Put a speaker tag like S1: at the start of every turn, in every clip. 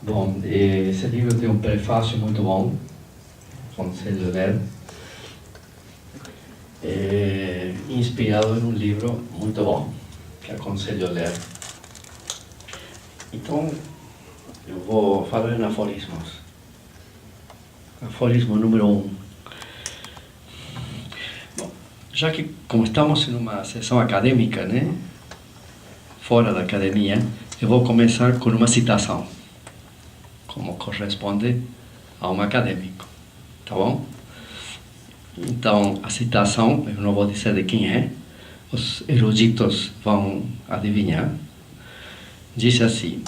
S1: Bom, esse livro tem um prefácio muito bom, aconselho a ler. Inspirado em um livro muito bom, que aconselho a ler. Então, eu vou falar em aforismos. Aforismo número 1. Bom, já que, como estamos em uma sessão acadêmica, né? Fora da academia, eu vou começar com uma citação, como corresponde a um acadêmico, tá bom? Então, a citação, eu não vou dizer de quem é, os eruditos vão adivinhar. Diz assim: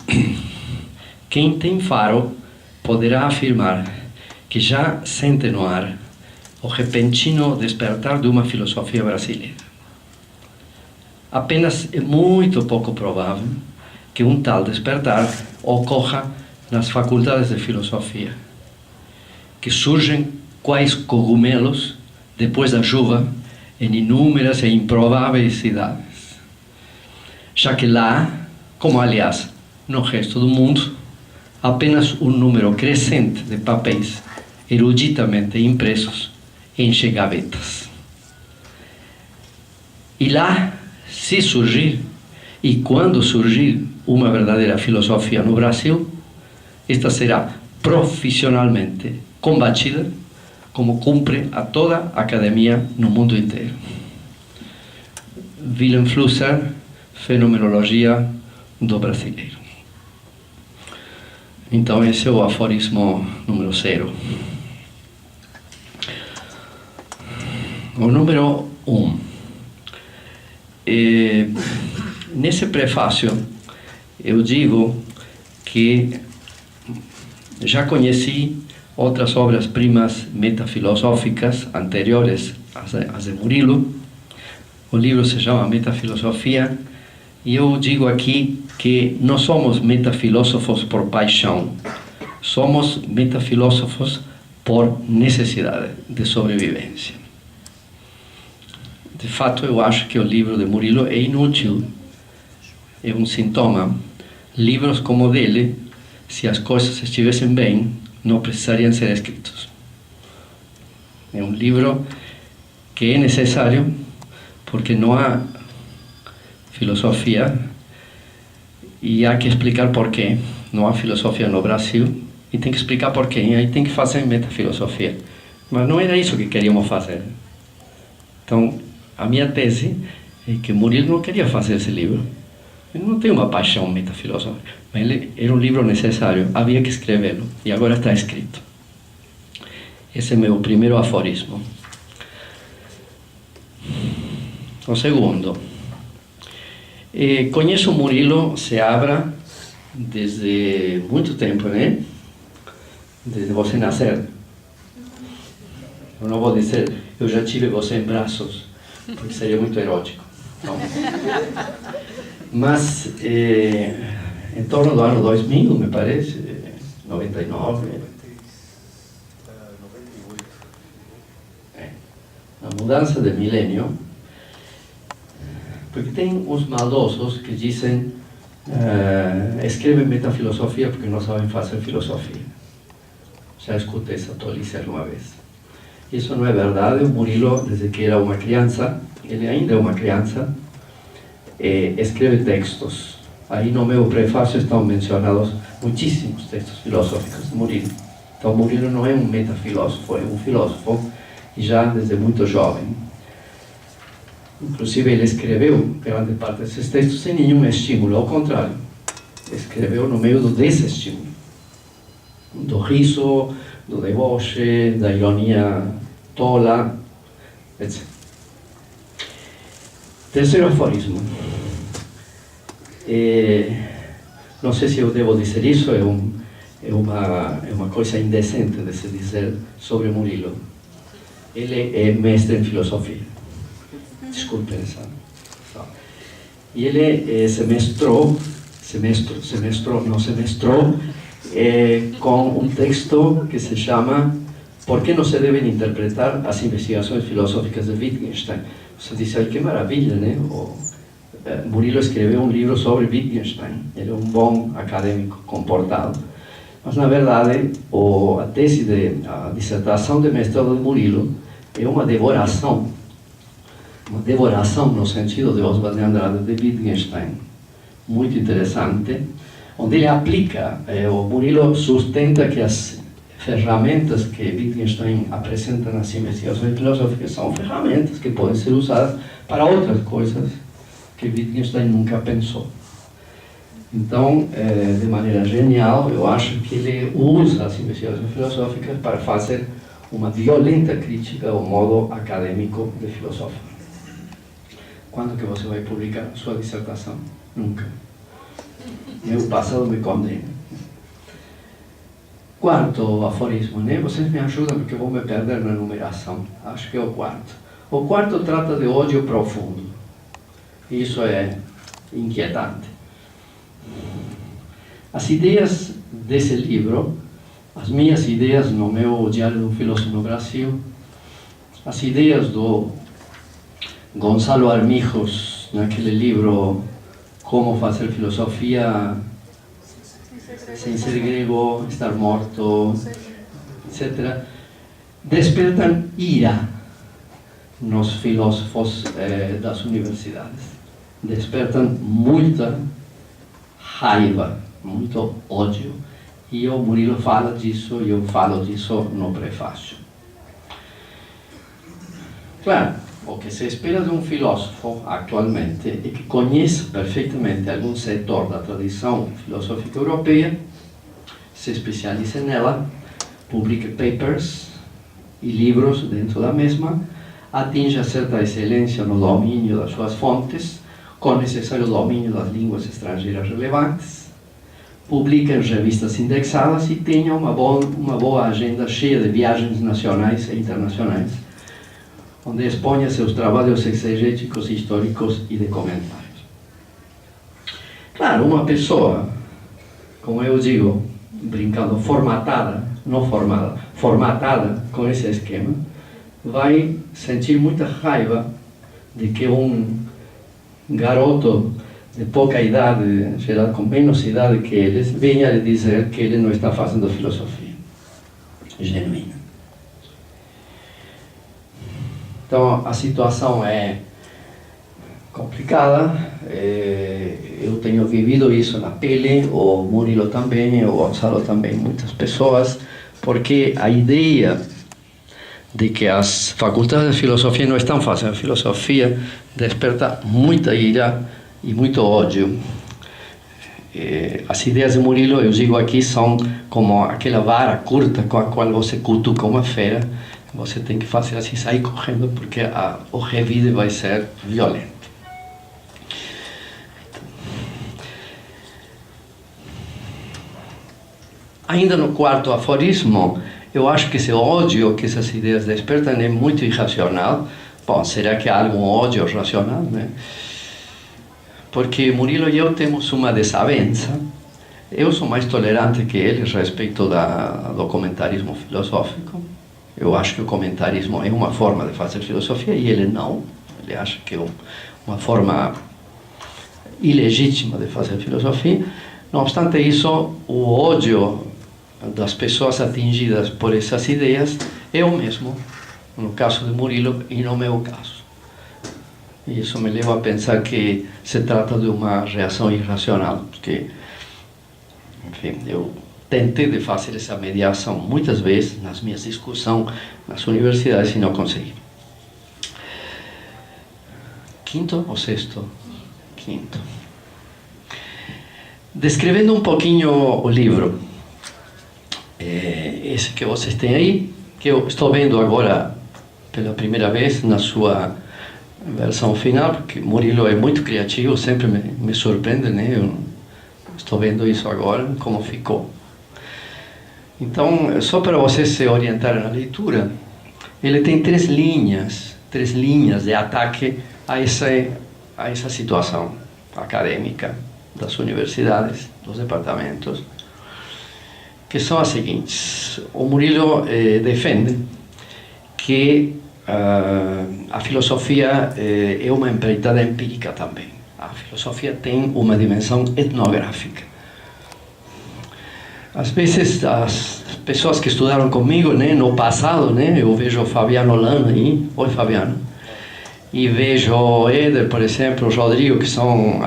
S1: quem tem faro poderá afirmar que já sente no ar o repentino despertar de uma filosofia brasileira. Apenas é muito pouco provável que um tal despertar ocorra nas faculdades de filosofia, que surgem quais cogumelos depois da chuva em inúmeras e improváveis cidades, já que lá, como aliás no resto do mundo, apenas um número crescente de papéis eruditamente impressos enche gavetas. E lá, se surgir, e quando surgir uma verdadeira filosofia no Brasil, esta será profissionalmente combatida, como cumpre a toda a academia no mundo inteiro. Wilhelm Flusser, Fenomenologia do Brasileiro. Então, esse é o aforismo número 0. O número 1. Nesse prefácio, eu digo que já conheci outras obras-primas metafilosóficas anteriores às de Murilo. O livro se chama Metafilosofia, e eu digo aqui que não somos metafilósofos por paixão, somos metafilósofos por necessidade de sobrevivência. De fato, eu acho que o livro de Murilo é inútil, é um sintoma. Livros como o dele, se as coisas estivessem bem, não precisariam ser escritos. É um livro que é necessário porque não há filosofia e há que explicar porquê. Não há filosofia no Brasil e tem que explicar porquê. E aí tem que fazer metafilosofia. Mas não era isso que queríamos fazer. Então, a minha tese é que Murilo não queria fazer esse livro. Ele não tem uma paixão metafilosófica, mas ele era um livro necessário, havia que escrevê-lo, e agora está escrito. Esse é meu primeiro aforismo. O segundo, conheço Murilo Seabra desde muito tempo, né? Desde você nascer. Eu não vou dizer, eu já tive você em braços, porque seria muito erótico. Não. Mas em torno do ano 2000, me parece, 99, a mudança de milênio, porque tem uns maldosos que dizem escrevem metafilosofia porque não sabem fazer filosofia. Já escutei essa tolice alguma vez. Isso não é verdade. O Murilo, desde que era uma criança, ele ainda é uma criança, escreve textos. Aí no meu prefácio estão mencionados muitíssimos textos filosóficos de Murilo. Então Murilo não é um metafilósofo, é um filósofo, e já desde muito jovem. Inclusive ele escreveu grande parte desses textos sem nenhum estímulo, ao contrário. Escreveu no meio do desestímulo, do riso, do deboche, da ironia tola, etc. Terceiro aforismo. Não sei se eu devo dizer isso, é uma coisa indecente de se dizer sobre Murilo. Ele é mestre em filosofia. Desculpem essa. E ele se mestrou com um texto que se chama Por que não se devem interpretar as investigações filosóficas de Wittgenstein? Você disse, ai que maravilha, né? Murilo escreveu um livro sobre Wittgenstein. Ele é um bom acadêmico comportado. Mas, na verdade, a dissertação de mestrado de Murilo é uma devoração no sentido de Oswald de Andrade de Wittgenstein, muito interessante, onde ele aplica, o Murilo sustenta que as ferramentas que Wittgenstein apresenta nas investigações filosóficas são ferramentas que podem ser usadas para outras coisas que Wittgenstein nunca pensou. Então, de maneira genial, eu acho que ele usa as investigações filosóficas para fazer uma violenta crítica ao modo acadêmico de filosofar. Quando que você vai publicar sua dissertação? Nunca. Meu passado me condena. Quarto aforismo, né? Vocês me ajudam porque eu vou me perder na numeração. Acho que é o quarto. O quarto trata de ódio profundo. Isso é inquietante. As ideias desse livro, as minhas ideias no meu Diário de um Filósofo no Brasil, as ideias do Gonçalo Armijos, naquele livro Como Fazer Filosofia Sem Ser Grego, Estar Morto, etc., despertam ira nos filósofos das universidades. Despertam muita raiva, muito ódio. E o Murilo fala disso, e eu falo disso no prefácio. Claro, o que se espera de um filósofo atualmente é que conheça perfeitamente algum setor da tradição filosófica europeia, se especialize nela, publique papers e livros dentro da mesma, atinja certa excelência no domínio das suas fontes, com necessário domínio das línguas estrangeiras relevantes, publica em revistas indexadas e tenha uma boa agenda cheia de viagens nacionais e internacionais, onde exponha seus trabalhos exegéticos, históricos e de comentários. Claro, uma pessoa, como eu digo, brincando, formatada, não formada, formatada com esse esquema, vai sentir muita raiva de que um garoto de pouca idade, geral com menos idade que eles, venha lhe dizer que ele não está fazendo filosofia genuína. Então, a situação é complicada, eu tenho vivido isso na pele, o Murilo também, o Gonçalo também, muitas pessoas, porque a ideia de que as faculdades de filosofia não estão fazendo filosofia desperta muita ira e muito ódio. As ideias de Murilo, eu digo aqui, são como aquela vara curta com a qual você cutuca uma fera. Você tem que fazer assim, sair correndo, porque o revide vai ser violento. Ainda no quarto aforismo, eu acho que esse ódio que essas ideias despertam é muito irracional. Bom, será que há algum ódio racional, né? Porque Murilo e eu temos uma desavença. Eu sou mais tolerante que ele a respeito do comentarismo filosófico. Eu acho que o comentarismo é uma forma de fazer filosofia e ele não. Ele acha que é uma forma ilegítima de fazer filosofia. Não obstante isso, o ódio das pessoas atingidas por essas ideias é o mesmo no caso de Murilo e no meu caso. E isso me leva a pensar que se trata de uma reação irracional, porque, enfim, eu tentei de fazer essa mediação muitas vezes nas minhas discussões nas universidades e não consegui. Quinto ou sexto? Quinto. Descrevendo um pouquinho o livro, esse que vocês têm aí, que eu estou vendo agora pela primeira vez na sua versão final, porque Murilo é muito criativo, sempre me surpreende, né? Eu estou vendo isso agora, como ficou. Então, só para vocês se orientarem na leitura, ele tem três linhas de ataque a essa situação acadêmica das universidades, dos departamentos, que são as seguintes. O Murilo defende que a filosofia é uma empreitada empírica também. A filosofia tem uma dimensão etnográfica. Às vezes as pessoas que estudaram comigo, né, no passado, né, eu vejo o Fabiano Lana aí, oi Fabiano, e vejo o Éder, por exemplo, o Rodrigo, que são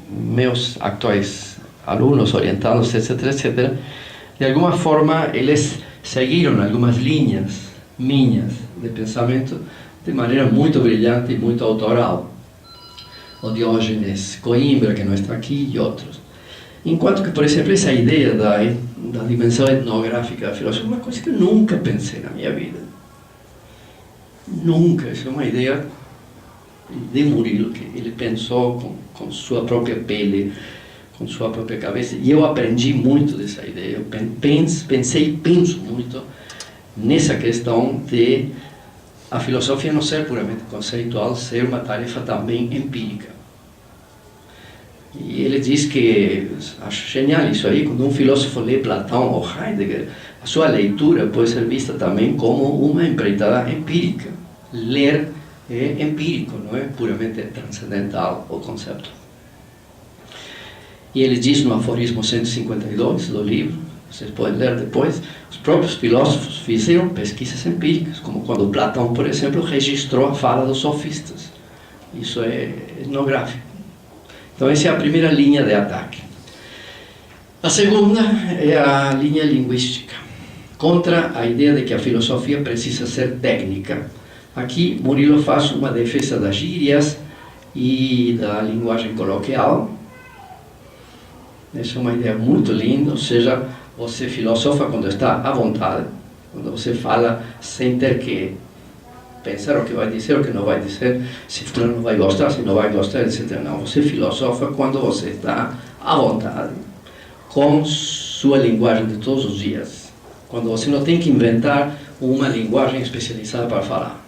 S1: meus atuais alunos, orientados, etc, etc. De alguma forma, eles seguiram algumas linhas minhas de pensamento de maneira muito brilhante e muito autoral. O Diógenes Coimbra, que não está aqui, e outros. Enquanto que, por exemplo, essa ideia da dimensão etnográfica da filosofia é uma coisa que eu nunca pensei na minha vida. Nunca. Isso é uma ideia de Murilo, que ele pensou com sua própria pele, com sua própria cabeça. E eu aprendi muito dessa ideia. Eu pensei e penso muito nessa questão de a filosofia não ser puramente conceitual, ser uma tarefa também empírica. E ele diz que, acho genial isso aí, quando um filósofo lê Platão ou Heidegger, a sua leitura pode ser vista também como uma empreitada empírica. Ler é empírico, não é puramente transcendental o conceito. E ele diz no aforismo 152 do livro, vocês podem ler depois, os próprios filósofos fizeram pesquisas empíricas, como quando Platão, por exemplo, registrou a fala dos sofistas. Isso é etnográfico. Então essa é a primeira linha de ataque. A segunda é a linha linguística, contra a ideia de que a filosofia precisa ser técnica. Aqui Murilo faz uma defesa das gírias e da linguagem coloquial. Essa é uma ideia muito linda, ou seja, você filosofa quando está à vontade, quando você fala sem ter que pensar o que vai dizer, o que não vai dizer, se fulano vai gostar, se não vai gostar, etc. Não, você filosofa quando você está à vontade, com sua linguagem de todos os dias, quando você não tem que inventar uma linguagem especializada para falar.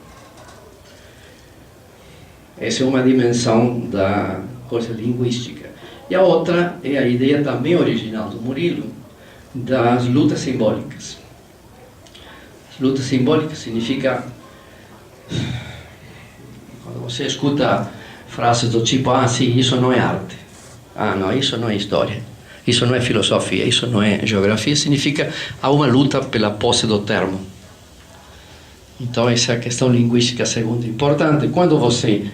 S1: Essa é uma dimensão da coisa linguística. E a outra é a ideia também original do Murilo, das lutas simbólicas. As lutas simbólicas significa, quando você escuta frases do tipo, sim, isso não é arte, não, isso não é história, isso não é filosofia, isso não é geografia, significa há uma luta pela posse do termo. Então essa é a questão linguística segunda importante. Quando você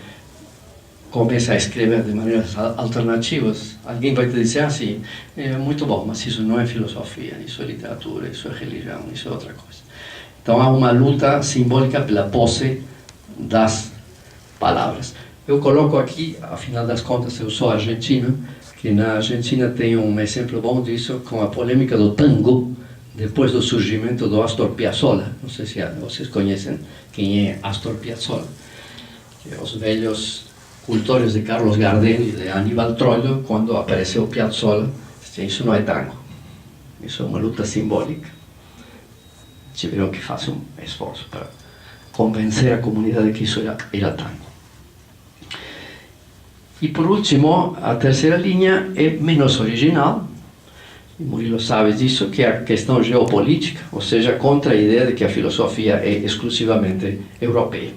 S1: começa a escrever de maneiras alternativas, alguém vai te dizer assim, é muito bom, mas isso não é filosofia, isso é literatura, isso é religião, isso é outra coisa. Então há uma luta simbólica pela posse das palavras. Eu coloco aqui, afinal das contas, eu sou argentino, que na Argentina tem um exemplo bom disso com a polêmica do tango, depois do surgimento do Astor Piazzolla. Não sei se vocês conhecem quem é Astor Piazzolla, que os velhos cultores de Carlos Gardel e de Aníbal Troilo, quando apareceu Piazzolla, isso não é tango, isso é uma luta simbólica. Tiveram que fazer um esforço para convencer a comunidade que isso era tango. E por último, a terceira linha é menos original, e Murilo sabe disso, que é a questão geopolítica, ou seja, contra a ideia de que a filosofia é exclusivamente europeia.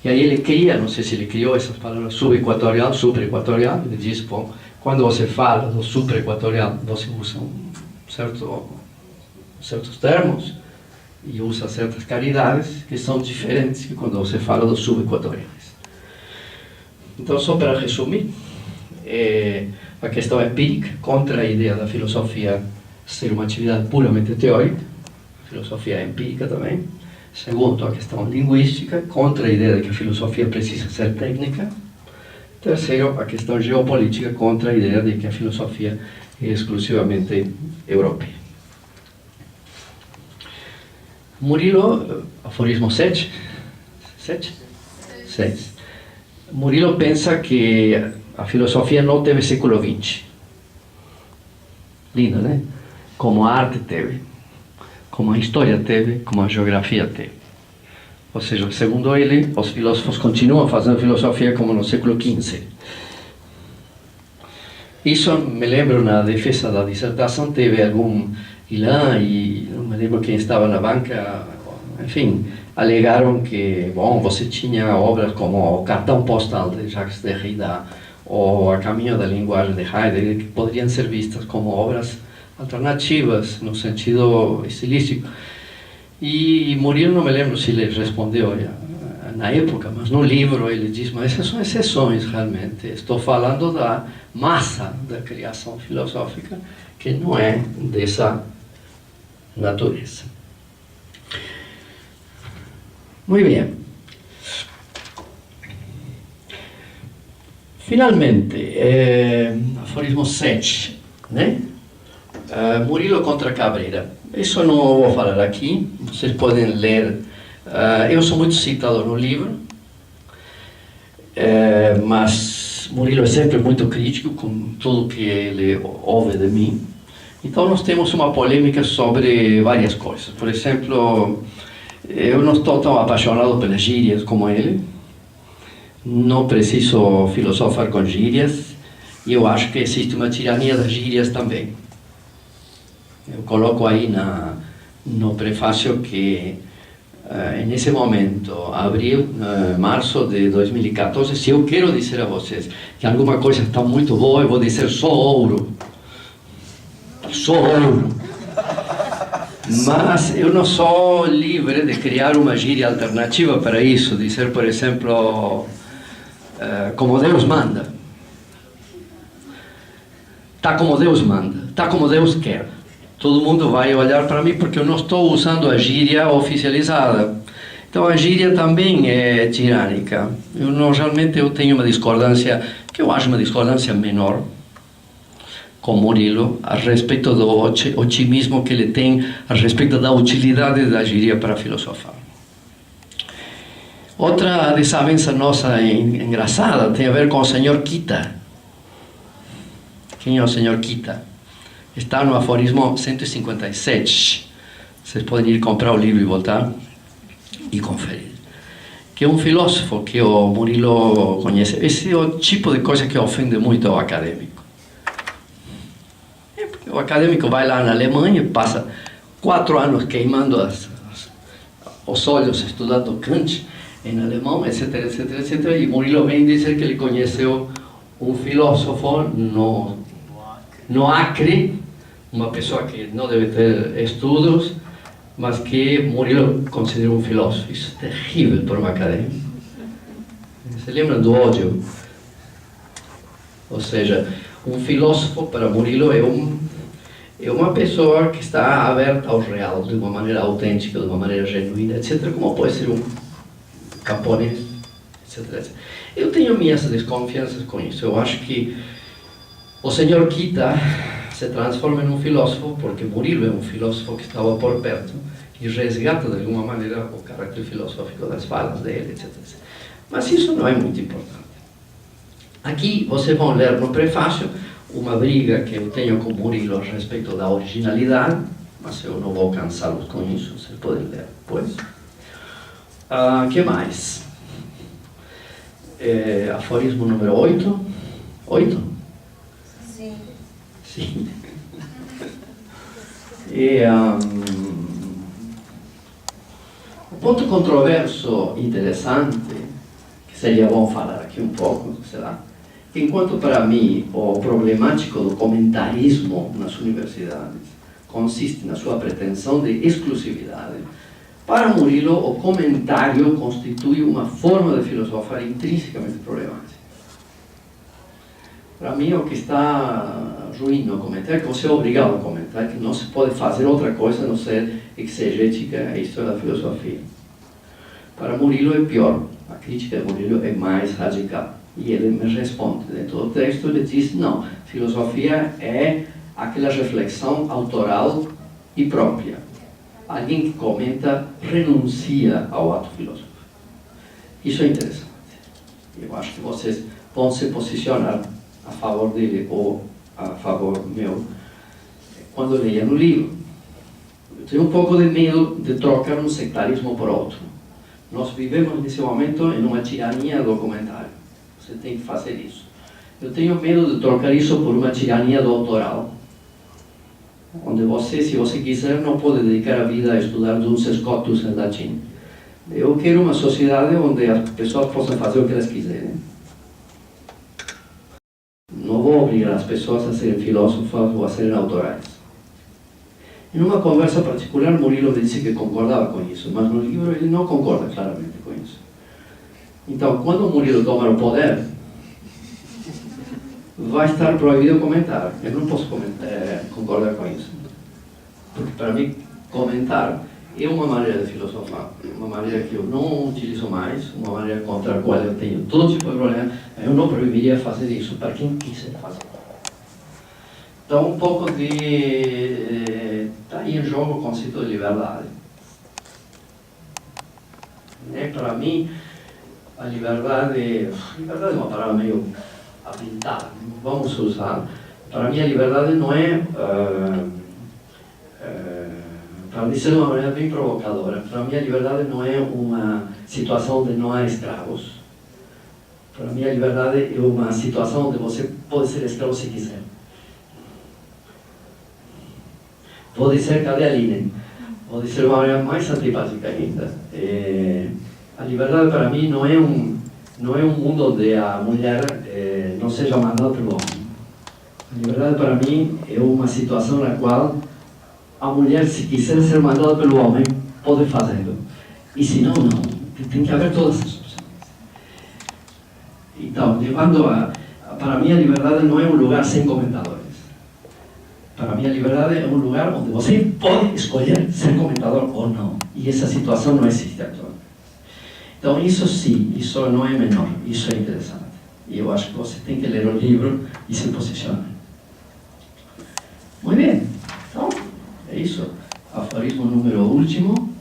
S1: E aí ele cria, não sei se ele criou essas palavras subequatorial, superequatorial, ele diz, bom, quando você fala do superequatorial, você usa certos termos e usa certas caridades que são diferentes que quando você fala dos subequatoriais. Então, só para resumir, a questão empírica contra a ideia da filosofia ser uma atividade puramente teórica, filosofia empírica também. Segundo, a questão linguística, contra a ideia de que a filosofia precisa ser técnica. Terceiro, a questão geopolítica, contra a ideia de que a filosofia é exclusivamente europeia. Murilo, aforismo 7. Murilo pensa que a filosofia não teve século XX. Lindo, né? Como a arte teve, como a história teve, como a geografia teve. Ou seja, segundo ele, os filósofos continuam fazendo filosofia como no século XV. Isso me lembro na defesa da dissertação, teve algum Ilan e não me lembro quem estava na banca, enfim, alegaram que, bom, você tinha obras como o Cartão Postal de Jacques Derrida ou A Caminho da Linguagem de Heidegger, que poderiam ser vistas como obras alternativas, no sentido estilístico. E Murilo, não me lembro se ele respondeu na época, mas no livro ele diz, mas essas são exceções realmente, estou falando da massa da criação filosófica, que não é dessa natureza. Muito bem. Finalmente, aforismo 7, né? Murilo contra Cabrera. Isso eu não vou falar aqui, vocês podem ler. Eu sou muito citado no livro, mas Murilo é sempre muito crítico com tudo que ele ouve de mim. Então nós temos uma polêmica sobre várias coisas. Por exemplo, eu não estou tão apaixonado pelas gírias como ele. Não preciso filosofar com gírias. E eu acho que existe uma tirania das gírias também. Eu coloco aí no prefácio que nesse momento, abril, março de 2014, se eu quero dizer a vocês que alguma coisa está muito boa, eu vou dizer só ouro. Só ouro. Mas eu não sou livre de criar uma gíria alternativa para isso, dizer, por exemplo, como Deus manda. Tá como Deus manda, tá como Deus quer. Todo mundo vai olhar para mim porque eu não estou usando a gíria oficializada. Então a gíria também é tirânica. Realmente eu tenho uma discordância, que eu acho uma discordância menor, com Murilo, a respeito do otimismo que ele tem a respeito da utilidade da gíria para filosofar. Outra desavença nossa engraçada tem a ver com o Sr. Kita. Quem é o Sr. Kita? Está no aforismo 157. Vocês podem ir comprar o livro e voltar e conferir. Que é um filósofo que o Murilo conhece. Esse é o tipo de coisa que ofende muito ao acadêmico. O acadêmico vai lá na Alemanha e passa 4 anos queimando os olhos estudando Kant em alemão, etc, etc, etc. E Murilo vem dizer que ele conheceu um filósofo no Acre, uma pessoa que não deve ter estudos, mas que Murilo considera um filósofo. Isso é terrível para um acadêmico. Se lembram do ódio? Ou seja, um filósofo para Murilo é uma pessoa que está aberta ao real, de uma maneira autêntica, de uma maneira genuína, etc., como pode ser um camponês, etc, etc. Eu tenho minhas desconfianças com isso. Eu acho que o Sr. Kita se transforma em um filósofo porque Murilo é um filósofo que estava por perto e resgata de alguma maneira o caráter filosófico das falas dele, etc. Mas isso não é muito importante. Aqui vocês vão ler no prefácio uma briga que eu tenho com Murilo a respeito da originalidade, mas eu não vou cansá-los com isso, vocês podem ler depois. Que mais? Aforismo número 8. 8? Sim. Sim. Um ponto controverso, interessante, que seria bom falar aqui um pouco, será? Que enquanto para mim o problemático do comentarismo nas universidades consiste na sua pretensão de exclusividade, para Murilo o comentário constitui uma forma de filosofar intrinsecamente problemática. Para mim, o que está ruim no comentário é que você é obrigado a comentar, que não se pode fazer outra coisa a não ser exegética a história da filosofia. Para Murilo é pior, a crítica de Murilo é mais radical. E ele me responde, dentro do texto, ele diz, não, filosofia é aquela reflexão autoral e própria. Alguém que comenta renuncia ao ato filosófico. Isso é interessante. Eu acho que vocês vão se posicionar a favor dele ou a favor meu quando leia no livro. Eu tenho um pouco de medo de trocar um sectarismo por outro. Nós vivemos nesse momento em uma tirania do comentário. Você tem que fazer isso. Eu tenho medo de trocar isso por uma tirania do autoral, onde você, se você quiser, não pode dedicar a vida a estudar Duns Scotus em latim. Eu quero uma sociedade onde as pessoas possam fazer o que elas quiserem. Não vou obrigar as pessoas a serem filósofas ou a serem autorais. Em uma conversa particular, Murilo disse que concordava com isso, mas no livro ele não concorda claramente com isso. Então, quando Murilo tomar o poder, vai estar proibido comentar. Eu não posso concordar com isso. Porque para mim, comentar é uma maneira de filosofar, uma maneira que eu não utilizo mais, uma maneira contra a qual eu tenho todo tipo de problema. Eu não proibiria fazer isso para quem quiser fazer. Então, um pouco de... está aí em jogo o conceito de liberdade. Para mim, a liberdade... Liberdade é uma palavra meio apintada, vamos usar. Para mim, a liberdade não é... para dizer de uma maneira bem provocadora, para mim a liberdade não é uma situação onde não há escravos. Para mim a liberdade é uma situação onde você pode ser escravo se quiser. Vou dizer, cadê a Aline? Vou dizer de uma maneira mais antipática ainda. A liberdade para mim não é um mundo onde a mulher não seja mandada pelo homem. A liberdade para mim é uma situação na qual a mulher, se quiser ser mandada pelo homem, pode fazê-lo. E se não, não. Tem que haver todas essas opções. Então, para mim a liberdade não é um lugar sem comentadores. Para mim a liberdade é um lugar onde você pode escolher ser comentador ou não. E essa situação não existe atualmente. Então isso sim, isso não é menor, isso é interessante. E eu acho que você tem que ler o livro e se posicionar. Muito bem. Então, é isso. Aforismo número último.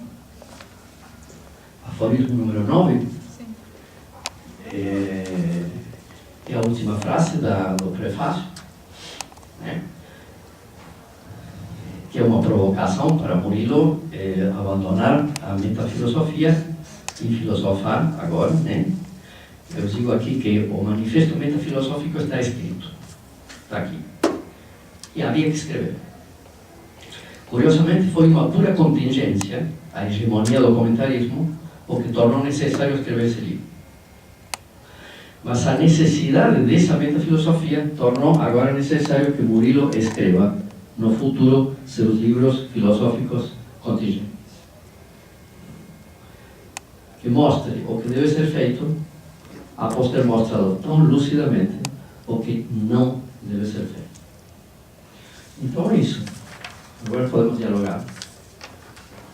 S1: Aforismo número 9.
S2: Sim.
S1: É a última frase do prefácio. Que é uma provocação para Murilo abandonar a metafilosofia e filosofar agora. Eu digo aqui que o manifesto metafilosófico está escrito. Está aqui. E havia que escrever. Curiosamente, foi uma pura contingência, a hegemonia do comentarismo, o que tornou necessário escrever esse livro. Mas a necessidade dessa metafilosofia tornou agora necessário que Murilo escreva, no futuro, seus livros filosóficos contingentes. Que mostre o que deve ser feito, após ter mostrado tão lucidamente o que não deve ser feito. Então é isso. Agora podemos dialogar.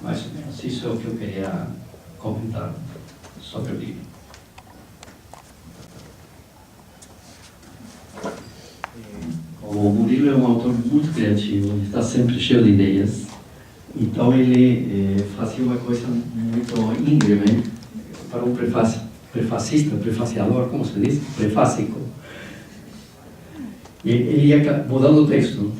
S1: Mais ou menos isso é o que eu queria comentar sobre o livro. O Murilo é um autor muito criativo, ele está sempre cheio de ideias. Então ele fazia uma coisa muito íngreme para um prefacista, prefaciador, como se diz? Prefácico. E ele ia mudando o texto.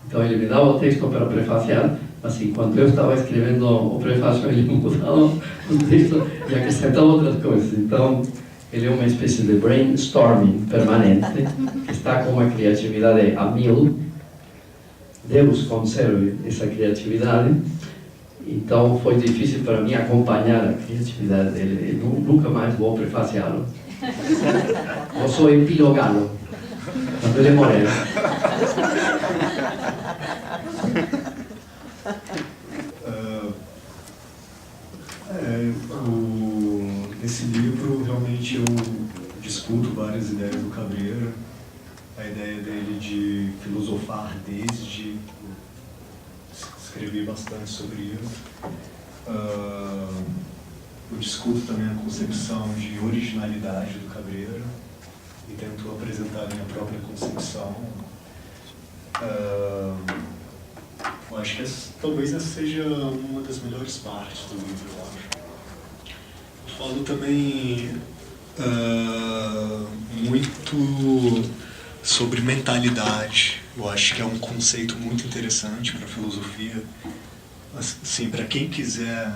S1: Então ele me dava o texto para prefaciar, assim, quando eu estava escrevendo o prefácio, ele mudava o texto e acrescentava outras coisas. Então ele é uma espécie de brainstorming permanente, que está com uma criatividade a mil. Deus conserve essa criatividade. Então foi difícil para mim acompanhar a criatividade dele. Eu nunca mais vou prefaciá-lo. Vou só epilogá-lo quando ele morrer.
S3: Nesse livro, realmente, eu discuto várias ideias do Cabreira. A ideia dele de filosofar desde... Escrevi bastante sobre isso. Eu discuto também a concepção de originalidade do Cabreira e tento apresentar a minha própria concepção. Eu acho que talvez essa seja uma das melhores partes do livro, eu acho. Eu falo também muito sobre mentalidade. Eu acho que é um conceito muito interessante para a filosofia. Assim, para quem quiser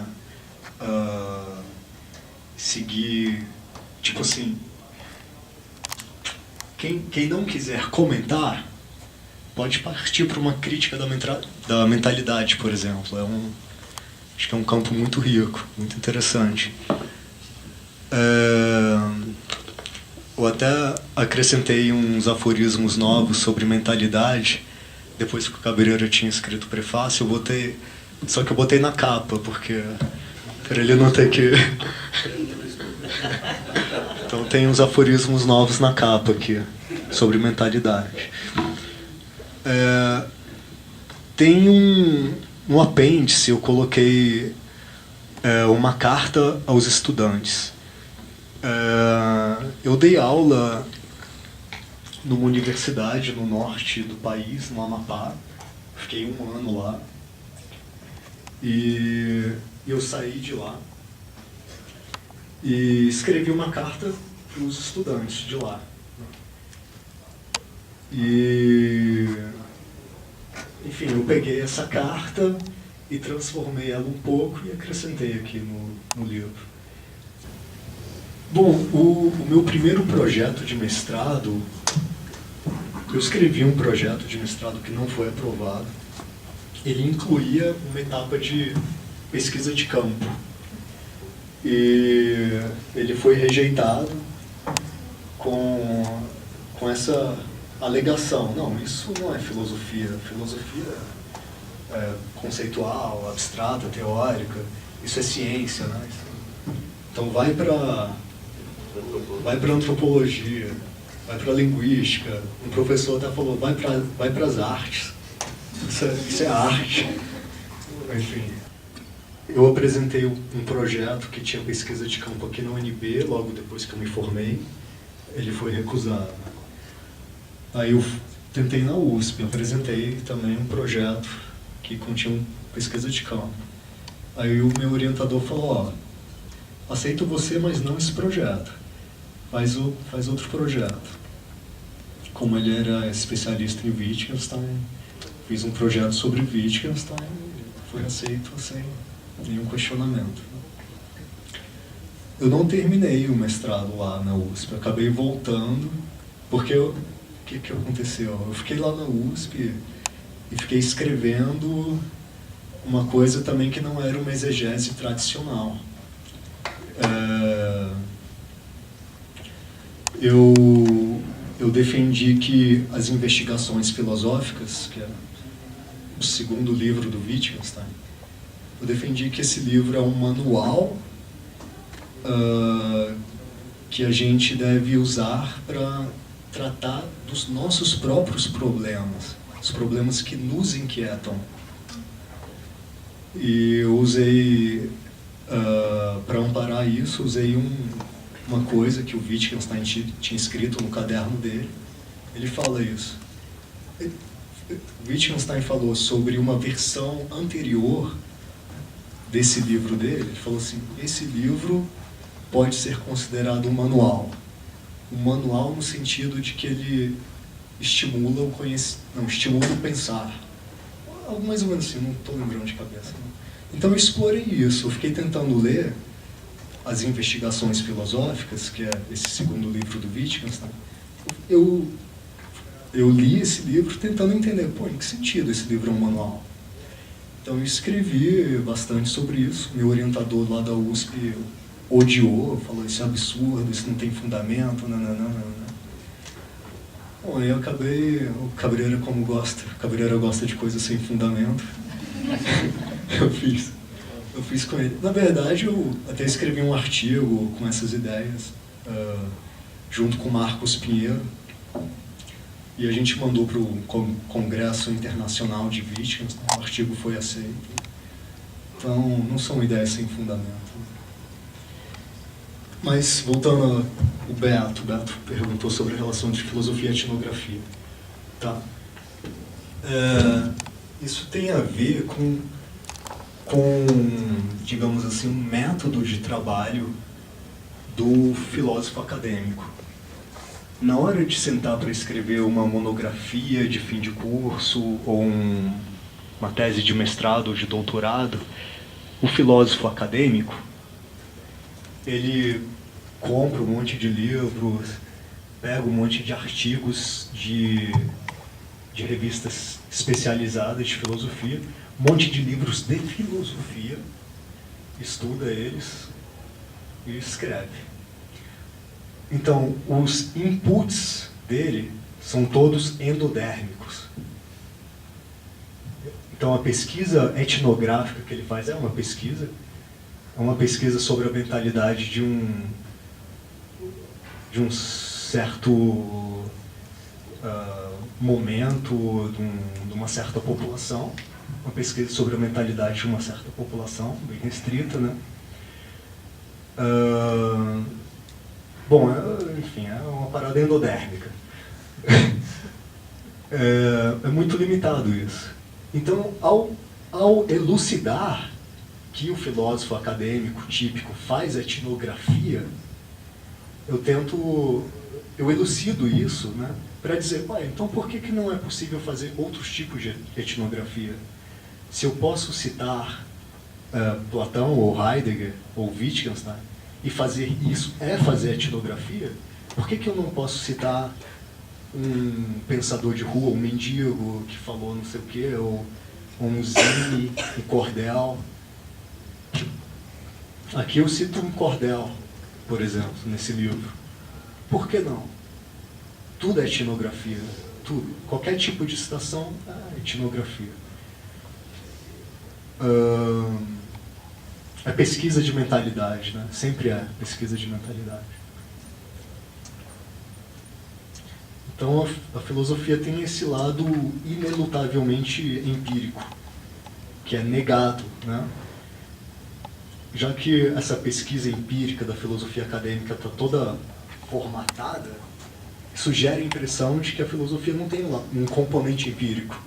S3: seguir, tipo assim, quem não quiser comentar, pode partir para uma crítica da mentalidade, por exemplo. Acho que é um campo muito rico, muito interessante. Eu até acrescentei uns aforismos novos sobre mentalidade depois que o Cabreira tinha escrito o prefácio, eu botei... Só que eu botei na capa, porque... para ele não ter que... Então tem uns aforismos novos na capa aqui, sobre mentalidade. Tem um apêndice, eu coloquei uma carta aos estudantes. Eu dei aula numa universidade no norte do país, no Amapá. Fiquei 1 ano lá. E eu saí de lá e escrevi uma carta para os estudantes de lá. E, enfim, eu peguei essa carta e transformei ela um pouco e acrescentei aqui no livro. Bom, o meu primeiro projeto de mestrado, eu escrevi um projeto de mestrado que não foi aprovado. Ele incluía uma etapa de pesquisa de campo. E ele foi rejeitado com essa alegação. Não, isso não é filosofia. Filosofia é conceitual, abstrata, teórica. Isso é ciência, né? Então vai para antropologia, vai para linguística. Um professor até falou, vai para as artes. Isso é arte. Enfim, eu apresentei um projeto que tinha pesquisa de campo aqui na UNB, logo depois que eu me formei. Ele foi recusado. Aí eu tentei na USP, apresentei também um projeto que continha pesquisa de campo. Aí o meu orientador falou, aceito você, mas não esse projeto. Faz outro projeto. Como ele era especialista em Wittgenstein, fiz um projeto sobre Wittgenstein e foi aceito sem nenhum questionamento. Eu não terminei o mestrado lá na USP, eu acabei voltando, porque o que aconteceu? Eu fiquei lá na USP e fiquei escrevendo uma coisa também que não era uma exegese tradicional. Eu defendi que as investigações filosóficas, que é o segundo livro do Wittgenstein, eu defendi que esse livro é um manual que a gente deve usar para tratar dos nossos próprios problemas, os problemas que nos inquietam. E eu usei, para amparar isso, usei uma coisa que o Wittgenstein tinha escrito no caderno dele. Ele fala isso. Wittgenstein falou sobre uma versão anterior desse livro dele. Ele falou assim, esse livro pode ser considerado um manual. Um manual no sentido de que ele estimula estimula o pensar. Algo mais ou menos assim, não estou lembrando de cabeça. Não. Então eu explorei isso, eu fiquei tentando ler as investigações filosóficas, que é esse segundo livro do Wittgenstein. Eu li esse livro tentando entender, em que sentido esse livro é um manual? Então eu escrevi bastante sobre isso. Meu orientador lá da USP odiou, falou, isso é absurdo, isso não tem fundamento, nananana. Bom, aí eu acabei, o Cabreira Cabreira gosta de coisas sem fundamento. Eu fiz com ele. Na verdade, eu até escrevi um artigo com essas ideias, junto com Marcos Pinheiro, e a gente mandou para o Congresso Internacional de Wittgenstein, o artigo foi aceito. Então, não são ideias sem fundamento. Mas, voltando ao Beto perguntou sobre a relação de filosofia e etnografia. Tá? Isso tem a ver com, digamos assim, um método de trabalho do filósofo acadêmico. Na hora de sentar para escrever uma monografia de fim de curso ou uma tese de mestrado ou de doutorado, o filósofo acadêmico, ele compra um monte de livros, pega um monte de artigos de revistas especializadas de filosofia, um monte de livros de filosofia, estuda eles e escreve. Então, os inputs dele são todos endodérmicos. Então a pesquisa etnográfica que ele faz é uma pesquisa sobre a mentalidade de um certo momento, de uma certa população, uma pesquisa sobre a mentalidade de uma certa população, bem restrita, né? Bom, enfim, é uma parada endodérmica. É muito limitado isso. Então, ao elucidar que o filósofo acadêmico típico faz etnografia, eu elucido isso, né, para dizer, então por que não é possível fazer outros tipos de etnografia? Se eu posso citar Platão, ou Heidegger, ou Wittgenstein, e fazer isso é fazer etnografia, por que eu não posso citar um pensador de rua, um mendigo que falou não sei o quê, ou um Zine, um cordel? Aqui eu cito um cordel, por exemplo, nesse livro. Por que não? Tudo é etnografia, tudo. Qualquer tipo de citação é etnografia. É pesquisa de mentalidade, né? Sempre é pesquisa de mentalidade. Então a filosofia tem esse lado inelutavelmente empírico, que é negado, né? Já que essa pesquisa empírica da filosofia acadêmica está toda formatada, isso gera a impressão de que a filosofia não tem um componente empírico,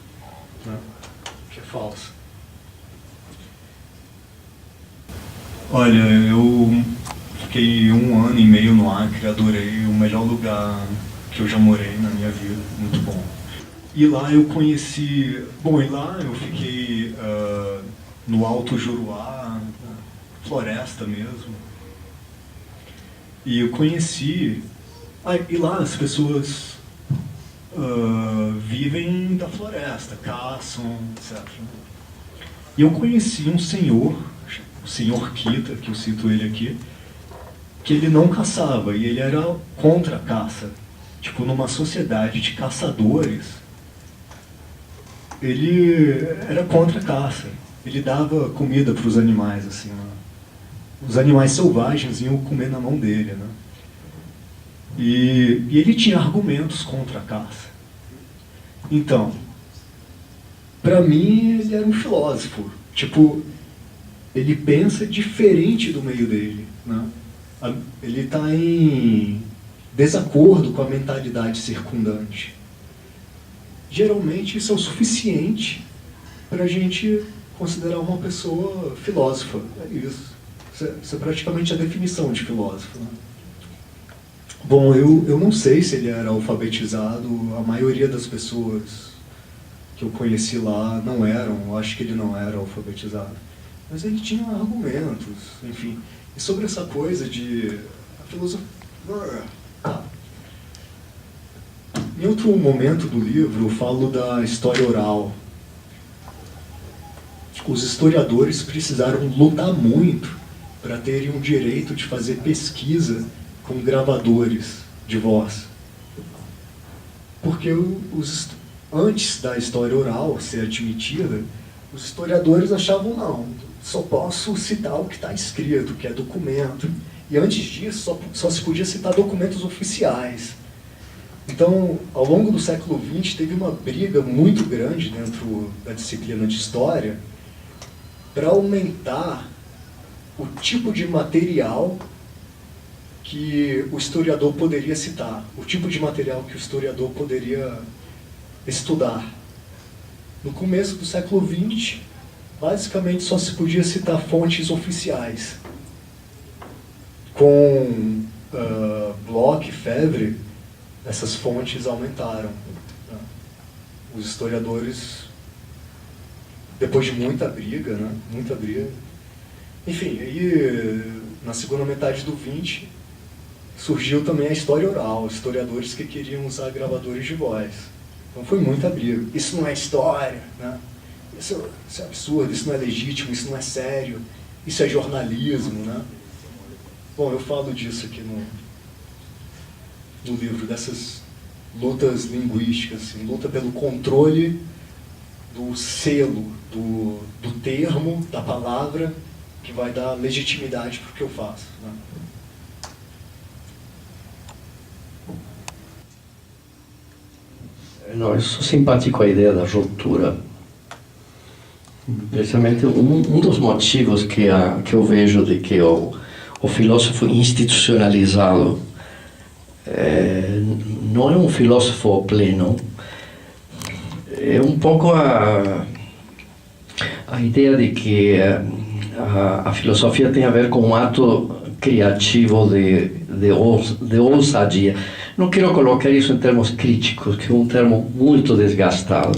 S3: né? Que é falso. Olha, eu fiquei 1 ano e meio no Acre, adorei, o melhor lugar que eu já morei na minha vida, muito bom. E lá eu conheci... Bom, e lá eu fiquei no Alto Juruá, floresta mesmo. E eu conheci... e lá as pessoas vivem da floresta, caçam, etc. E eu conheci um senhor, o senhor Kita, que eu cito ele aqui, que ele não caçava, e ele era contra a caça. Tipo, numa sociedade de caçadores, ele era contra a caça. Ele dava comida para os animais, assim, né? Os animais selvagens iam comer na mão dele, né? E ele tinha argumentos contra a caça. Então, para mim, ele era um filósofo. Tipo, ele pensa diferente do meio dele, né? Ele está em desacordo com a mentalidade circundante. Geralmente isso é o suficiente para a gente considerar uma pessoa filósofa. É isso. Isso é praticamente a definição de filósofo, né? Bom, eu não sei se ele era alfabetizado, a maioria das pessoas que eu conheci lá não eram, eu acho que ele não era alfabetizado. Mas ele tinha argumentos, enfim. E sobre essa coisa de... a filosofia... Em outro momento do livro, eu falo da história oral. Os historiadores precisaram lutar muito para terem o direito de fazer pesquisa com gravadores de voz. Porque antes da história oral ser admitida, os historiadores achavam, não, só posso citar o que está escrito, que é documento. E antes disso, só se podia citar documentos oficiais. Então, ao longo do século XX, teve uma briga muito grande dentro da disciplina de história para aumentar o tipo de material que o historiador poderia citar, o tipo de material que o historiador poderia estudar. No começo do século XX, basicamente só se podia citar fontes oficiais. Com Bloch e Febvre, essas fontes aumentaram. Os historiadores, depois de muita briga, né? Muita briga. Enfim, aí na segunda metade do 20 surgiu também a história oral, historiadores que queriam usar gravadores de voz. Então foi muita briga. Isso não é história, né? Isso é absurdo, isso não é legítimo, isso não é sério, isso é jornalismo, né? Bom, eu falo disso aqui no livro, dessas lutas linguísticas, assim, luta pelo controle do selo, do termo, da palavra, que vai dar legitimidade para o que eu faço, né?
S1: Não, eu sou simpático à ideia da ruptura. Precisamente um dos motivos que eu vejo de que o filósofo institucionalizado não é um filósofo pleno, é um pouco a ideia de que a filosofia tem a ver com um ato criativo de ousadia. Não quero colocar isso em termos críticos, que é um termo muito desgastado.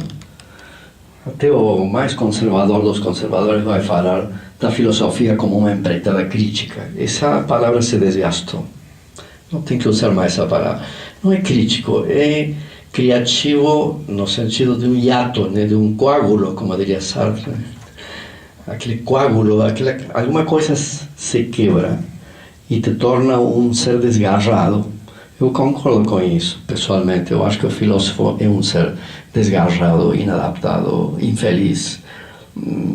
S1: Até o mais conservador dos conservadores vai falar da filosofia como uma empreitada crítica. Essa palavra se desgastou. Não tem que usar mais essa palavra. Não é crítico, é criativo no sentido de um hiato, né, de um coágulo, como diria Sartre. Aquele coágulo, alguma coisa se quebra e te torna um ser desgarrado. Eu concordo com isso, pessoalmente. Eu acho que o filósofo é um ser desgarrado, inadaptado, infeliz,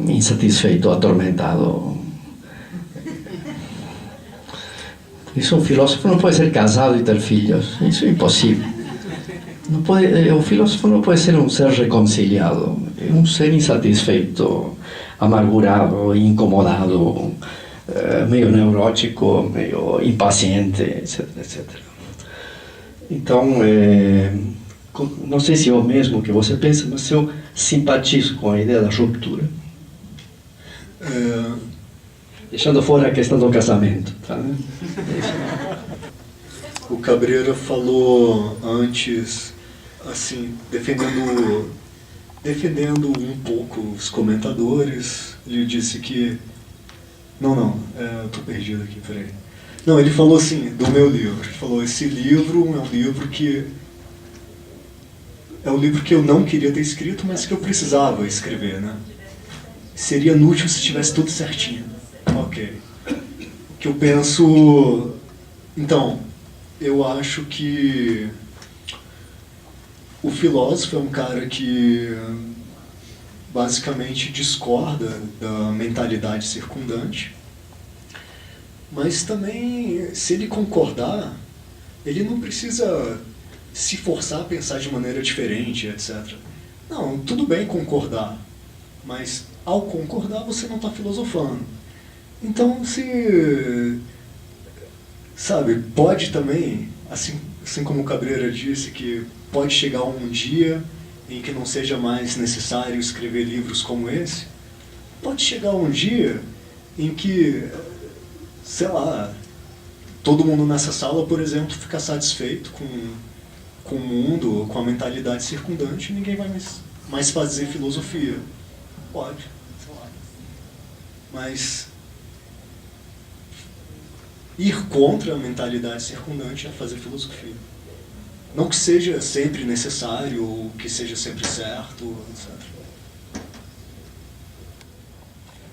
S1: insatisfeito, atormentado. Isso, um filósofo não pode ser casado e ter filhos. Isso é impossível. O filósofo não pode ser um ser reconciliado. É um ser insatisfeito, amargurado, incomodado, meio neurótico, meio impaciente, etc, etc. Então, não sei se é o mesmo que você pensa, mas eu simpatizo com a ideia da ruptura. Deixando fora a questão do casamento. Tá?
S3: O Cabreira falou antes, assim, defendendo um pouco os comentadores. Ele disse que... Não, eu tô perdido aqui, peraí. Não, ele falou assim, do meu livro. Ele falou, esse livro é um livro que... É um livro que eu não queria ter escrito, mas que eu precisava escrever, né? Seria inútil se tivesse tudo certinho. Ok. O que eu penso... Então, eu acho que o filósofo é um cara que basicamente discorda da mentalidade circundante, mas também, se ele concordar, ele não precisa se forçar a pensar de maneira diferente, etc. Não, tudo bem concordar, mas ao concordar você não está filosofando. Então, sabe, pode também, assim como o Cabreira disse, que pode chegar um dia em que não seja mais necessário escrever livros como esse, pode chegar um dia em que, sei lá, todo mundo nessa sala, por exemplo, fica satisfeito com o mundo, com a mentalidade circundante, e ninguém vai mais fazer filosofia. Pode, sei lá. Mas ir contra a mentalidade circundante é fazer filosofia. Não que seja sempre necessário, ou que seja sempre certo, etc.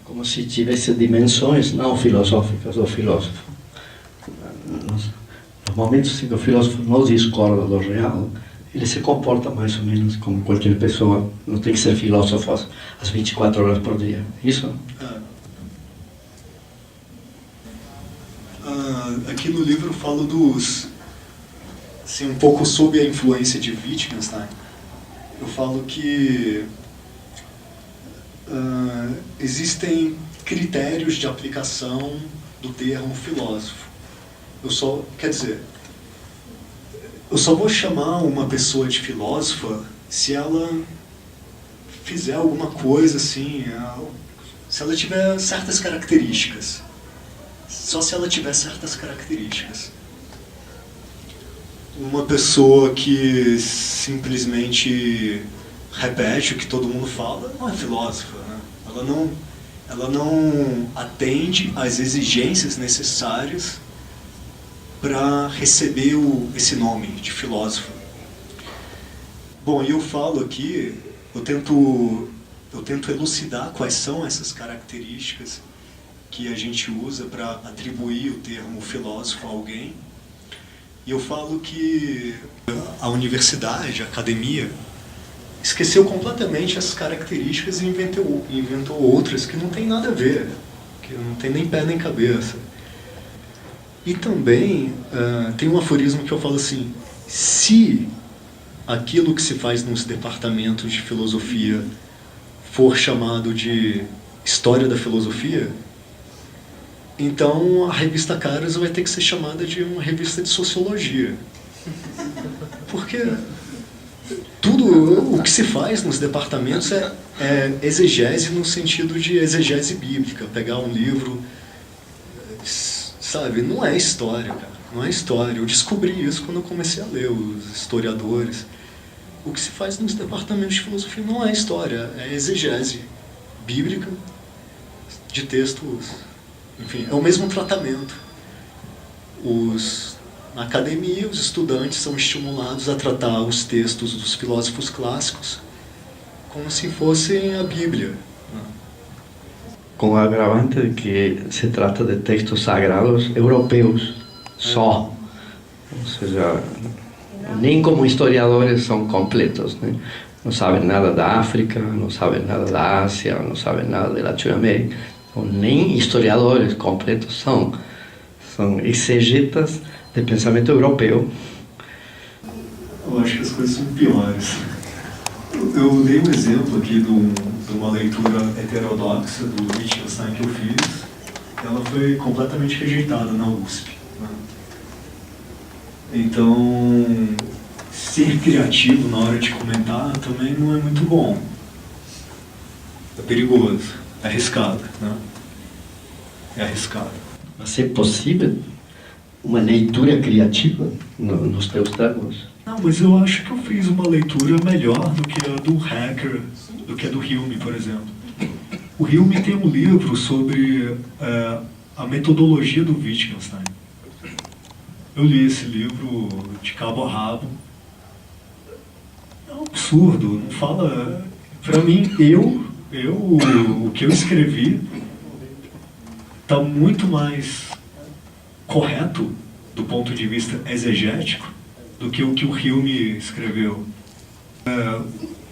S1: Como se tivesse dimensões não filosóficas do filósofo. Nos momentos em que o filósofo não discorda do real, ele se comporta mais ou menos como qualquer pessoa. Não tem que ser filósofo às 24 horas por dia. Isso?
S3: Aqui no livro eu falo assim, um pouco sob a influência de Wittgenstein. Eu falo que existem critérios de aplicação do termo filósofo. Eu só vou chamar uma pessoa de filósofa se ela fizer alguma coisa assim, se ela tiver certas características. Só se ela tiver certas características. Uma pessoa que simplesmente repete o que todo mundo fala não é filósofa, né? Ela não atende às exigências necessárias para receber esse nome de filósofo. Bom, e eu falo aqui, eu tento elucidar quais são essas características que a gente usa para atribuir o termo filósofo a alguém. E eu falo que a universidade, a academia, esqueceu completamente essas características e inventou outras que não tem nada a ver, que não tem nem pé nem cabeça. E também tem um aforismo que eu falo assim: se aquilo que se faz nos departamentos de filosofia for chamado de história da filosofia, então a revista Caras vai ter que ser chamada de uma revista de sociologia. Porque tudo o que se faz nos departamentos é exegese no sentido de exegese bíblica. Pegar um livro, sabe, não é história, cara, não é história. Eu descobri isso quando eu comecei a ler os historiadores. O que se faz nos departamentos de filosofia não é história, é exegese bíblica de textos. Enfim, é o mesmo tratamento. Na academia, os estudantes são estimulados a tratar os textos dos filósofos clássicos como se fossem a Bíblia.
S1: Com o agravante de que se trata de textos sagrados europeus só. Ou seja, nem como historiadores são completos, né? Não sabem nada da África, não sabem nada da Ásia, não sabem nada da Latinoamérica. Então, nem historiadores completos são exegetas de pensamento europeu.
S3: Eu acho que as coisas são piores. Eu dei um exemplo aqui de uma leitura heterodoxa do Wittgenstein que eu fiz. Ela foi completamente rejeitada na USP, né? Então, ser criativo na hora de comentar também não é muito bom. É perigoso, é arriscado, né? É arriscado.
S1: Mas é possível uma leitura criativa nos teus termos?
S3: Não, mas eu acho que eu fiz uma leitura melhor do que a do Hacker, do que a do Hume, por exemplo. O Hume tem um livro sobre a metodologia do Wittgenstein. Eu li esse livro de cabo a rabo. É um absurdo, não fala... Para mim, o que eu escrevi está muito mais correto do ponto de vista exegético do que o Hume escreveu.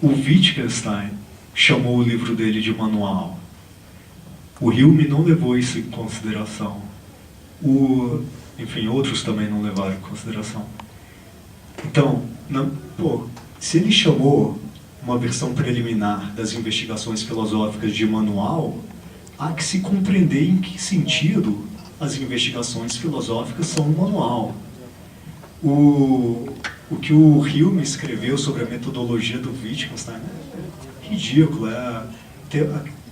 S3: O Wittgenstein chamou o livro dele de manual. O Hume não levou isso em consideração. Enfim, outros também não levaram em consideração. Então, se ele chamou uma versão preliminar das investigações filosóficas de manual, há que se compreender em que sentido as investigações filosóficas são um manual. O que o Hume escreveu sobre a metodologia do Wittgenstein é ridículo, ter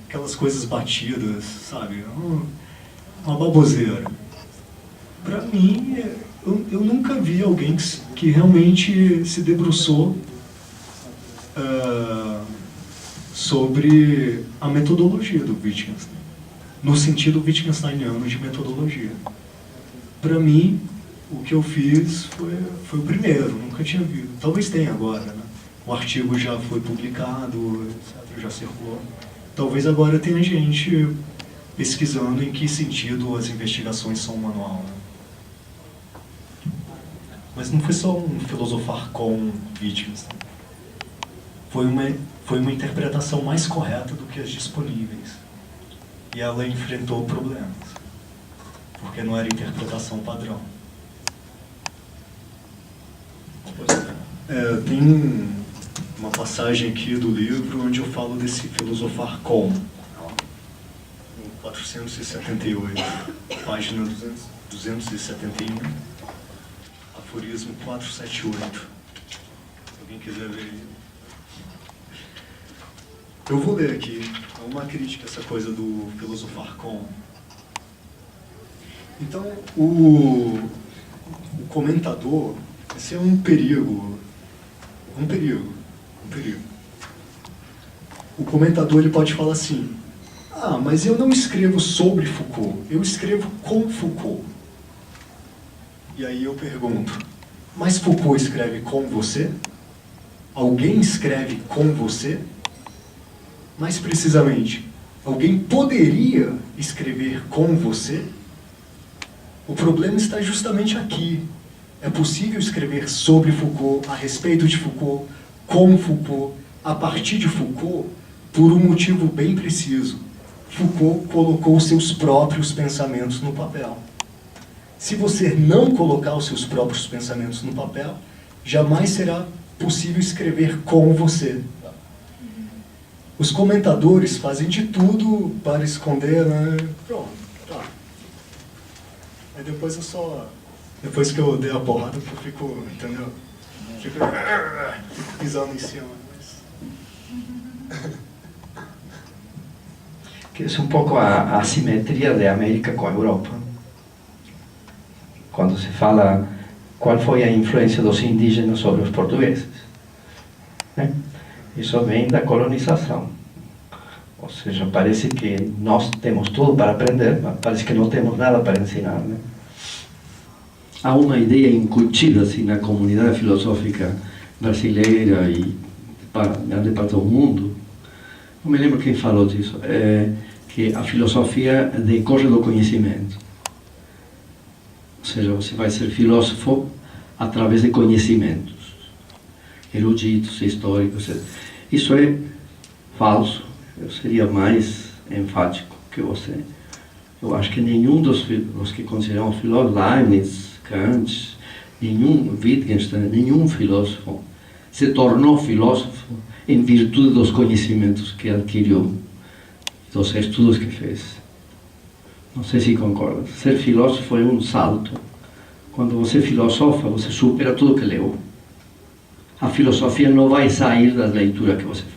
S3: aquelas coisas batidas, sabe? Uma baboseira. Para mim, eu nunca vi alguém que realmente se debruçou sobre a metodologia do Wittgenstein, no sentido wittgensteiniano de metodologia. Para mim, o que eu fiz foi o primeiro, nunca tinha visto. Talvez tenha agora, né? O artigo já foi publicado, etc., já circulou. Talvez agora tenha gente pesquisando em que sentido as investigações são um manual, né? Mas não foi só um filosofar com Wittgenstein. Foi uma interpretação mais correta do que as disponíveis. E ela enfrentou problemas, porque não era interpretação padrão. Tem uma passagem aqui do livro onde eu falo desse filosofar com, em 478, página 271, aforismo 478. Se alguém quiser ver. Eu vou ler aqui, é uma crítica a essa coisa do filosofar com. Então, o comentador, esse é um perigo. O comentador ele pode falar assim: mas eu não escrevo sobre Foucault, eu escrevo com Foucault. E aí eu pergunto: mas Foucault escreve com você? Alguém escreve com você? Mais precisamente, alguém poderia escrever com você? O problema está justamente aqui. É possível escrever sobre Foucault, a respeito de Foucault, com Foucault, a partir de Foucault por um motivo bem preciso. Foucault colocou seus próprios pensamentos no papel. Se você não colocar os seus próprios pensamentos no papel, jamais será possível escrever com você. Os comentadores fazem de tudo para esconder, né? Pronto, tá. Aí depois depois que eu dei a porrada, eu fico, entendeu? Fico pisando em cima.
S1: Que é um pouco a assimetria da América com a Europa. Quando se fala qual foi a influência dos indígenas sobre os portugueses, né? Isso vem da colonização. Ou seja, parece que nós temos tudo para aprender, mas parece que não temos nada para ensinar, né? Há uma ideia incutida assim, na comunidade filosófica brasileira e grande parte do mundo. Não me lembro quem falou disso. Que a filosofia decorre do conhecimento. Ou seja, você vai ser filósofo através de conhecimentos eruditos, históricos. Isso é falso. Eu seria mais enfático que você. Eu acho que nenhum dos que consideram filósofos, Leibniz, Kant, Wittgenstein, nenhum filósofo se tornou filósofo em virtude dos conhecimentos que adquiriu, dos estudos que fez. Não sei se concorda. Ser filósofo é um salto. Quando você filosofa, você supera tudo que leu. A filosofia não vai sair da leitura que você fez.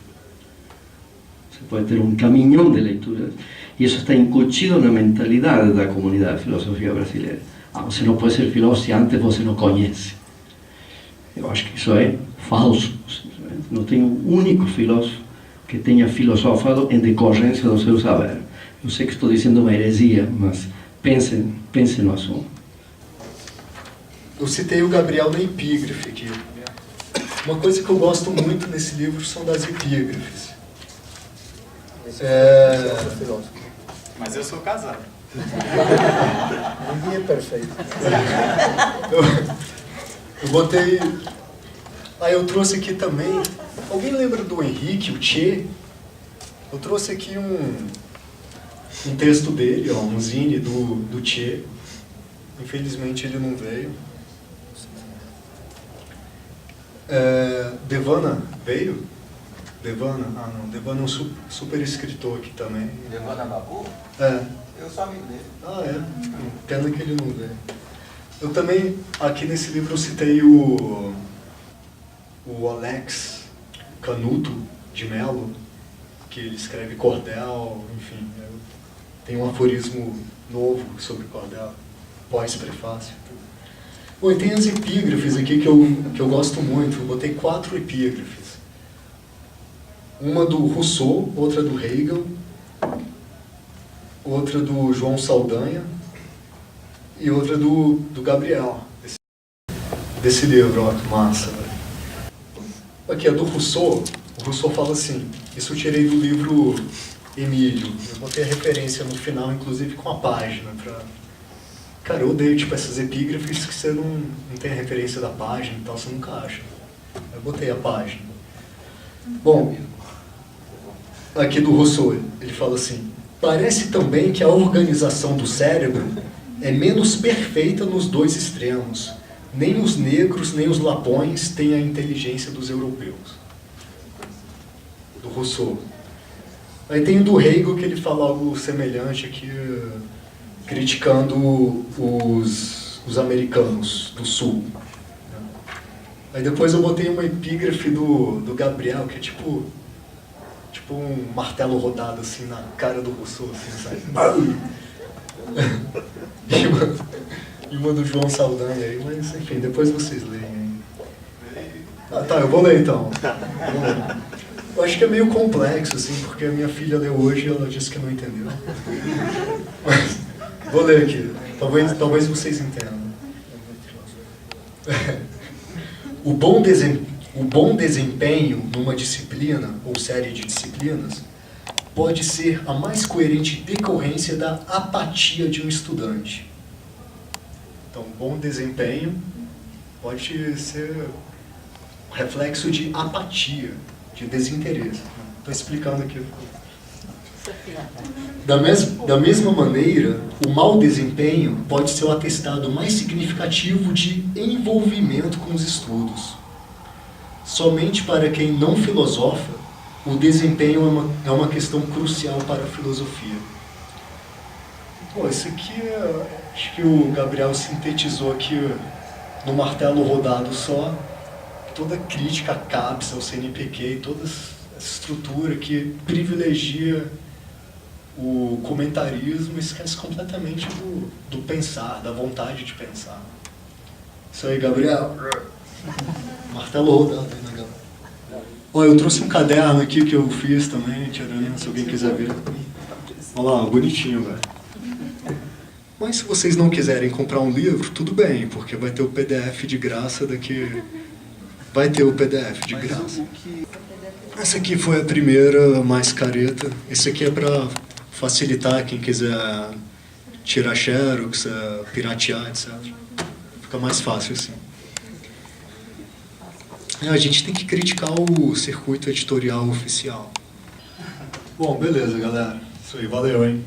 S1: Você pode ter um caminhão de leituras. E isso está incutido na mentalidade da comunidade filosófica brasileira. Você não pode ser filósofo se antes você não conhece. Eu acho que isso é falso. Não tem um único filósofo que tenha filosofado em decorrência do seu saber. Eu sei que estou dizendo uma heresia, mas pensem no assunto.
S3: Eu citei o Gabriel na epígrafe aqui. Uma coisa que eu gosto muito nesse livro são das epígrafes.
S2: Mas eu sou casado.
S3: Ninguém é perfeito. Eu botei... Aí eu trouxe aqui também... Alguém lembra do Henrique, o Che? Eu trouxe aqui um texto dele, ó, um zine do Che. Infelizmente ele não veio. Devana veio? Devana? Ah, não. Devana é um super escritor aqui também.
S2: Devana Babu?
S3: É.
S2: Eu sou amigo dele.
S3: Ah, é? Pena que ele não veio. Eu também, aqui nesse livro, eu citei o Alex Canuto de Mello, que ele escreve cordel, enfim. Tem um aforismo novo sobre cordel, pós-prefácio. Bom, e tem as epígrafes aqui que eu gosto muito. Eu botei 4 epígrafes. Uma do Rousseau, outra do Hegel, outra do João Saldanha e outra do Gabriel, desse livro, ó, que massa. Aqui, a do Rousseau. O Rousseau fala assim, isso eu tirei do livro Emílio. Eu botei a referência no final, inclusive com a página, pra... Cara, eu odeio, tipo, essas epígrafes que você não tem a referência da página e tal, você nunca acha. Eu botei a página. Bom, aqui do Rousseau, ele fala assim, parece também que a organização do cérebro é menos perfeita nos dois extremos. Nem os negros, nem os lapões têm a inteligência dos europeus. Do Rousseau. Aí tem o do Hegel, que ele fala algo semelhante aqui, criticando os americanos do sul. Aí depois eu botei uma epígrafe do Gabriel, que é tipo um martelo rodado assim na cara do Rousseau, assim, sabe? E uma do João Saldanha aí, mas enfim, depois vocês leem aí. Ah, tá, eu vou ler então. Vou ler. Eu acho que é meio complexo, assim, porque a minha filha leu hoje e ela disse que não entendeu. Mas vou ler aqui, talvez vocês entendam. O bom desempenho numa disciplina ou série de disciplinas pode ser a mais coerente decorrência da apatia de um estudante. Então, bom desempenho pode ser reflexo de apatia de desinteresse. Estou explicando aqui. Da mesma maneira, o mau desempenho pode ser o atestado mais significativo de envolvimento com os estudos. Somente para quem não filosofa, o desempenho é uma questão crucial para a filosofia. Pô, isso aqui, acho que o Gabriel sintetizou aqui no martelo rodado só, toda a crítica à CAPES, ao CNPq, toda essa estrutura que privilegia o comentarismo e esquece completamente do pensar, da vontade de pensar. Isso aí, Gabriel. Martelo rodado aí, né, Gabriel? Ó, eu trouxe um caderno aqui que eu fiz também, tirando, se alguém quiser ver. Olha lá, bonitinho, velho. Mas se vocês não quiserem comprar um livro, tudo bem, porque vai ter o PDF de graça daqui... Vai ter o PDF de graça. Essa aqui foi a primeira, mais careta. Esse aqui é para facilitar quem quiser tirar xerox, piratear, etc. Fica mais fácil assim. A gente tem que criticar o circuito editorial oficial. Bom, beleza, galera. Isso aí, valeu, hein?